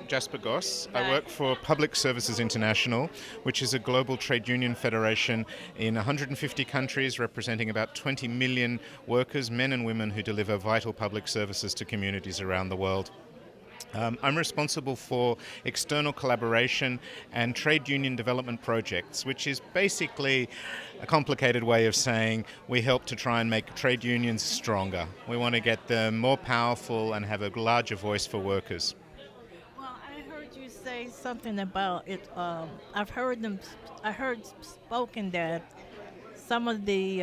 Jasper Goss. Right. I work for Public Services International, which is a global trade union federation in 150 countries, representing about 20 million workers, men and women, who deliver vital public services to communities around the world. I'm responsible for external collaboration and trade union development projects, which is basically a complicated way of saying we help to try and make trade unions stronger. We want to get them more powerful and have a larger voice for workers. Well, I heard you say something about it. I heard spoken that some of the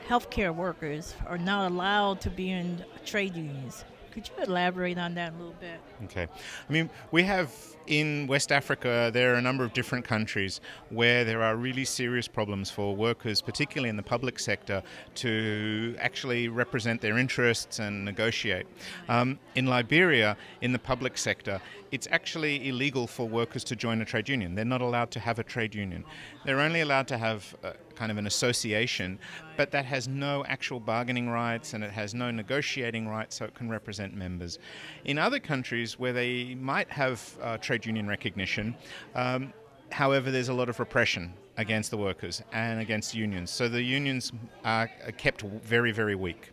healthcare workers are not allowed to be in trade unions. Could you elaborate on that a little bit? Okay. I mean, we have in West Africa, there are a number of different countries where there are really serious problems for workers, particularly in the public sector, to actually represent their interests and negotiate. In Liberia, in the public sector, it's actually illegal for workers to join a trade union. They're not allowed to have a trade union. They're only allowed to have kind of an association, but that has no actual bargaining rights and it has no negotiating rights, so it can represent members. In other countries where they might have trade union recognition, however, there's a lot of repression against the workers and against unions. So the unions are kept very, very weak.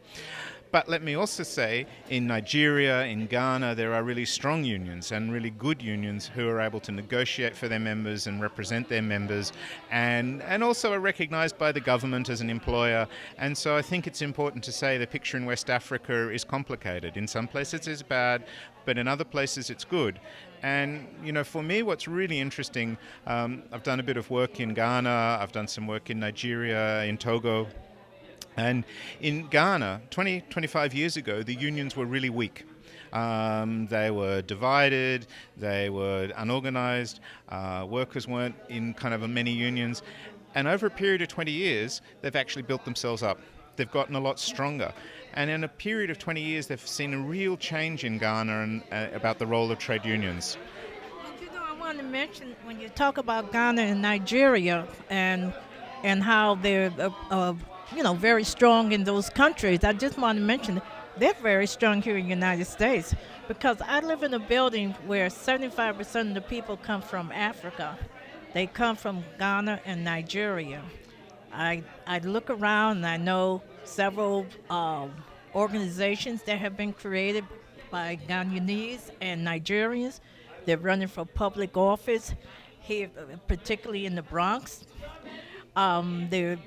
But let me also say, in Nigeria, in Ghana, there are really strong unions and really good unions who are able to negotiate for their members and represent their members and also are recognized by the government as an employer. And so I think it's important to say the picture in West Africa is complicated. In some places it's bad, but in other places it's good. And, you know, for me, what's really interesting, I've done a bit of work in Ghana, I've done some work in Nigeria, in Togo. And in Ghana, 25 years ago, the unions were really weak. They were divided, they were unorganized, workers weren't in kind of many unions. And over a period of 20 years, they've actually built themselves up. They've gotten a lot stronger. And in a period of 20 years, they've seen a real change in Ghana and about the role of trade unions. And you know, I want to mention, when you talk about Ghana and Nigeria and how they're very strong in those countries, I just want to mention they're very strong here in the United States, because I live in a building where 75% of the people come from Africa. They come from Ghana and Nigeria. I look around and I know several organizations that have been created by Ghanaians and Nigerians. They're running for public office here, particularly in the Bronx. They're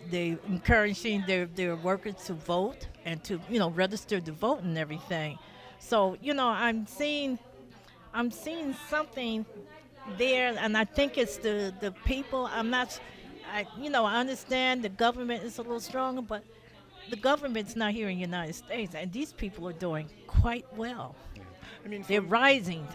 encouraging their workers to vote and to register to vote and everything. So I'm seeing something there, and I think it's the people. I understand the government is a little stronger, but the government's not here in the United States, and these people are doing quite well. I mean, they're rising.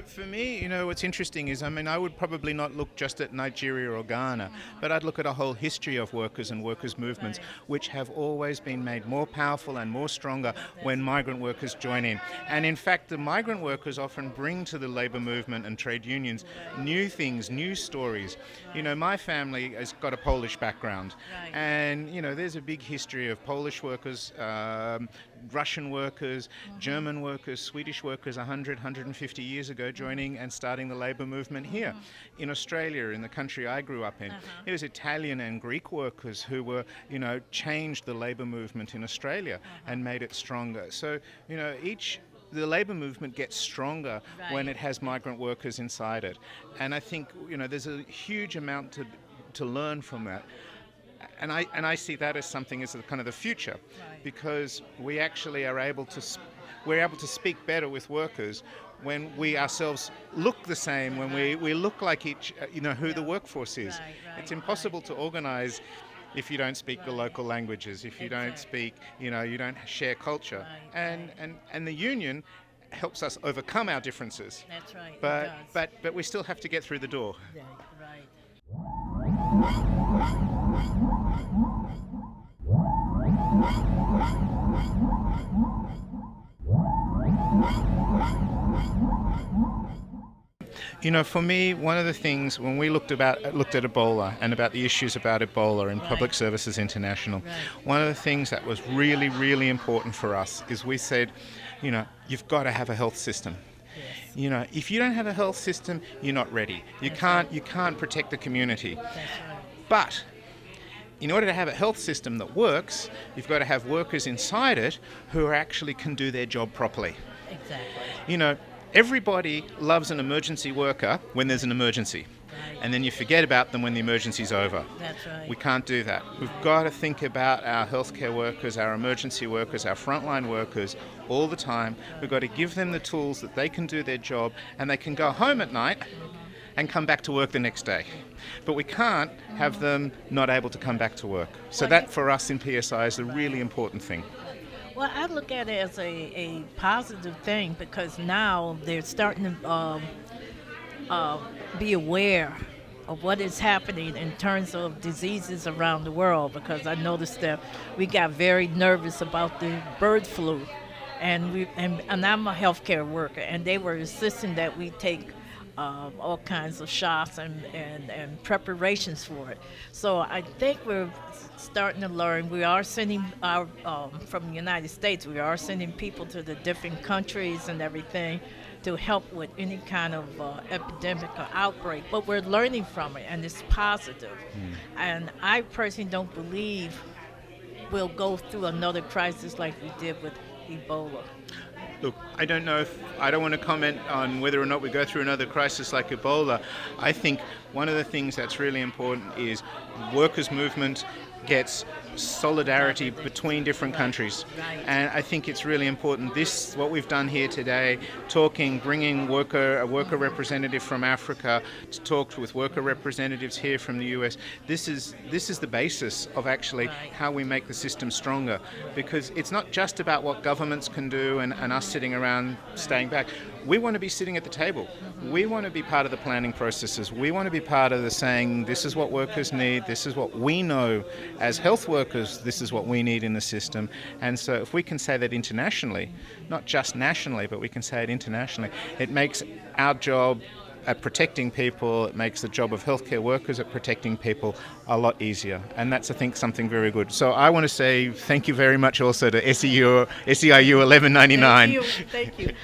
For me, what's interesting is, I would probably not look just at Nigeria or Ghana, but I'd look at a whole history of workers and workers' movements, which have always been made more powerful and more stronger when migrant workers join in. And in fact, the migrant workers often bring to the labor movement and trade unions new things, new stories. My family has got a Polish background, and, there's a big history of Polish workers, Russian workers, German workers, Swedish workers 150 years ago joining and starting the labor movement here. In Australia, in the country I grew up in, it was Italian and Greek workers who were, changed the labor movement in Australia and made it stronger. So, the labor movement gets stronger when it has migrant workers inside it. And I think, there's a huge amount to learn from that. And I see that as something as kind of the future, because we actually are able to speak better with workers when we ourselves look the same, when we look like who the workforce is. It's impossible to organize if you don't speak the local languages, if you don't speak, you don't share culture. And the union helps us overcome our differences. That's right. But we still have to get through the door. Right. For me, one of the things when we looked at Ebola and about the issues about Ebola in Public Services International, one of the things that was really, really important for us is we said, you've got to have a health system. Yes. You know, if you don't have a health system, you're not ready. You can't protect the community. That's right. But in order to have a health system that works, you've got to have workers inside it who actually can do their job properly. Exactly. You know, everybody loves an emergency worker when there's an emergency. Right. And then you forget about them when the emergency's over. That's right. We can't do that. We've got to think about our healthcare workers, our emergency workers, our frontline workers all the time. We've got to give them the tools that they can do their job and they can go home at night and come back to work the next day. But we can't have them not able to come back to work. So that for us in PSI is a really important thing. Well, I look at it as a positive thing because now they're starting to be aware of what is happening in terms of diseases around the world, because I noticed that we got very nervous about the bird flu, and I'm a healthcare worker, and they were insisting that we take all kinds of shots and preparations for it. So I think we're starting to learn. We are sending our from the United States. We are sending people to the different countries and everything to help with any kind of epidemic or outbreak. But we're learning from it, and it's positive. And I personally don't believe we'll go through another crisis like we did with Ebola. Look, I don't want to comment on whether or not we go through another crisis like Ebola. I think one of the things that's really important is workers' movement gets solidarity between different countries. Right. And I think it's really important. What we've done here today, bringing a worker representative from Africa to talk with worker representatives here from the US, this is the basis of actually how we make the system stronger. Because it's not just about what governments can do and us sitting around staying back. We want to be sitting at the table. We want to be part of the planning processes. We want to be part of the saying, this is what workers need, this is what we know as health workers, this is what we need in the system. And so if we can say that internationally, not just nationally, but we can say it internationally, it makes our job at protecting people, it makes the job of healthcare workers at protecting people a lot easier. And that's, I think, something very good. So I want to say thank you very much also to SEIU 1199. Thank you.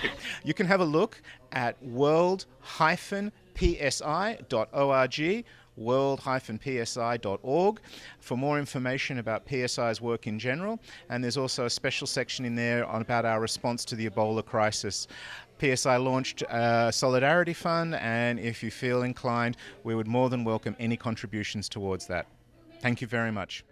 You can have a look at world-psi.org, world-psi.org for more information about PSI's work in general. And there's also a special section in there about our response to the Ebola crisis. PSI launched a Solidarity Fund, and if you feel inclined, we would more than welcome any contributions towards that. Thank you very much.